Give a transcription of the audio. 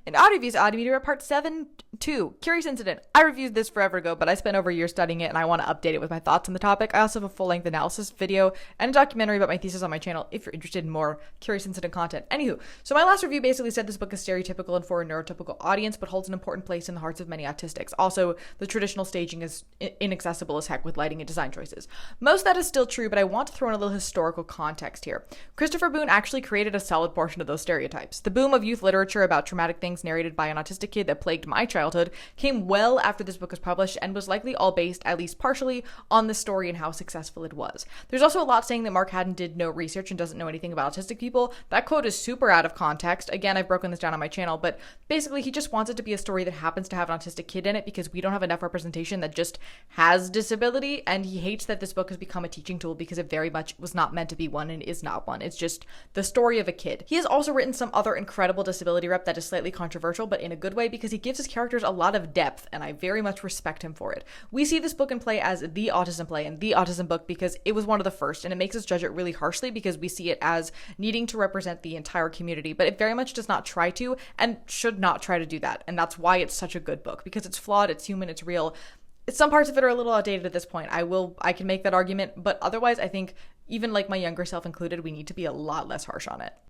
In Odd Reviews, Odd Media Part 7-2, Curious Incident. I reviewed this forever ago, but I spent over a year studying it and I want to update it with my thoughts on the topic. I also have a full-length analysis video and a documentary about my thesis on my channel if you're interested in more Curious Incident content. Anywho, so my last review basically said this book is stereotypical and for a neurotypical audience, but holds an important place in the hearts of many autistics. Also, the traditional staging is inaccessible as heck with lighting and design choices. Most of that is still true, but I want to throw in a little historical context here. Christopher Boone actually created a solid portion of those stereotypes. The boom of youth literature about traumatic things narrated by an autistic kid that plagued my childhood came well after this book was published and was likely all based, at least partially, on the story and how successful it was. There's also a lot saying that Mark Haddon did no research and doesn't know anything about autistic people. That quote is super out of context. Again, I've broken this down on my channel, but basically he just wants it to be a story that happens to have an autistic kid in it because we don't have enough representation that just has disability, and he hates that this book has become a teaching tool because it very much was not meant to be one and is not one. It's just the story of a kid. He has also written some other incredible disability rep that is slightly controversial, but in a good way because he gives his characters a lot of depth, and I very much respect him for it. We see this book and play as the autism play and the autism book because it was one of the first, and it makes us judge it really harshly because we see it as needing to represent the entire community, but it very much does not try to and should not try to do that, and that's why it's such a good book, because it's flawed, it's human, it's real. Some parts of it are a little outdated at this point. I can make that argument, but otherwise I think even like my younger self included, we need to be a lot less harsh on it.